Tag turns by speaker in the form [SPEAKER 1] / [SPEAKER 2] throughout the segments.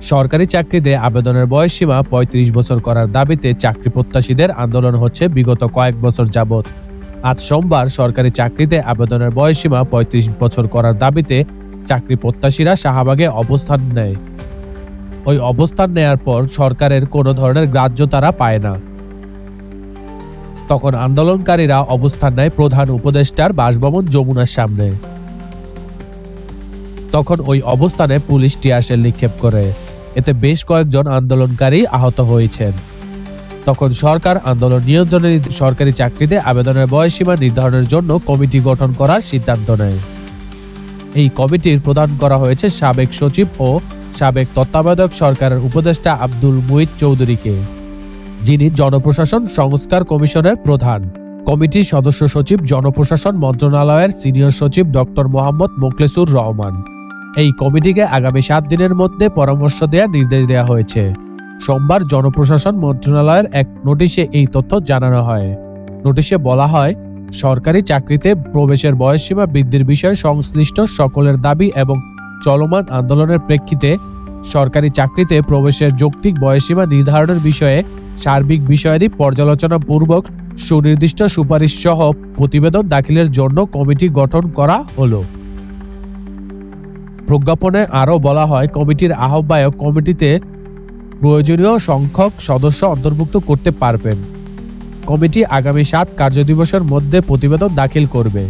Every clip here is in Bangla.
[SPEAKER 1] সরকারি চাকরিতে আবেদনের বয়সসীমা ৩৫ বছর করার দাবিতে চাকরি প্রত্যাশীদের আন্দোলন হচ্ছে বিগত কয়েক বছর যাবৎ। আজ সোমবার সরকারি চাকরিতে আবেদনের বয়সসীমা ৩৫ বছর করার দাবিতে চাকরি প্রত্যাশীরা শাহবাগে অবস্থান নেয়। ওই অবস্থান নেয়ার পর সরকারের কোনো ধরনের গ্রাহ্য তারা পায় না। তখন আন্দোলনকারীরা অবস্থান নেয় প্রধান উপদেষ্টার বাসভবন যমুনার সামনে। তখন ওই অবস্থানে পুলিশ টিয়ারশেল নিক্ষেপ করে, এতে বেশ কয়েকজন আন্দোলনকারী আহত হয়েছেন। তখন সরকার আন্দোলন নিয়ন্ত্রণে সরকারি চাকরিতে আবেদনের বয়সসীমা নির্ধারণের জন্য কমিটি গঠন করার সিদ্ধান্ত নেয়। এই কমিটির প্রদান করা হয়েছে সাবেক সচিব ও সাবেক তত্ত্বাবধায়ক সরকারের উপদেষ্টা আব্দুল মুহিত চৌধুরীকে, যিনি জনপ্রশাসন সংস্কার কমিশনের প্রধান। কমিটির সদস্য সচিব জনপ্রশাসন মন্ত্রণালয়ের সিনিয়র সচিব ডক্টর মোহাম্মদ মোখলেসুর রহমান। এই কমিটিকে আগামী 7 দিনের মধ্যে পরামর্শ দেওয়ার নির্দেশ দেওয়া হয়েছে। সোমবার জনপ্রশাসন মন্ত্রণালয়ের এক নোটিশে এই তথ্য জানানো হয়। নোটিশে বলা হয়, সরকারি চাকরিতে প্রবেশের বয়সসীমা বৃদ্ধির বিষয়ে সংশ্লিষ্ট সকলের দাবি এবং চলমান আন্দোলনের প্রেক্ষিতে সরকারি চাকরিতে প্রবেশের যৌক্তিক বয়সসীমা নির্ধারণের বিষয়ে সার্বিক বিষয়াদি পর্যালোচনা পূর্বক সুনির্দিষ্ট সুপারিশ সহ প্রতিবেদন দাখিলের জন্য কমিটি গঠন করা হলো। প্রজ্ঞাপনে আরও বলা হয়, কমিটির আহ্বায়ক কমিটিতে প্রয়োজনীয় সংখ্যক সদস্য অন্তর্ভুক্ত করতে পারবেন। কমিটি আগামী 7 কার্যদিবসের মধ্যে প্রতিবেদন দাখিল করবে।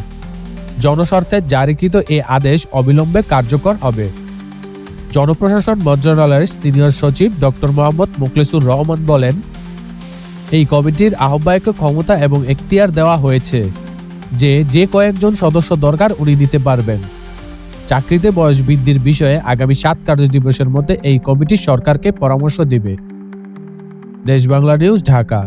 [SPEAKER 1] জনস্বার্থে জারিকৃত এ আদেশ অবিলম্বে কার্যকর হবে। জনপ্রশাসন মন্ত্রণালয়ের সিনিয়র সচিব ডক্টর মোহাম্মদ মোখলেসুর রহমান বলেন, এই কমিটির আহ্বায়ককে ক্ষমতা এবং এখতিয়ার দেওয়া হয়েছে যে কয়েকজন সদস্য দরকার উনি নিতে পারবেন। চাকরিতে বয়স বৃদ্ধির বিষয়ে আগামী 7 কার্যদিবসের মধ্যে এই কমিটি সরকারকে পরামর্শ দিবে। দেশ বাংলা নিউজ, ঢাকা।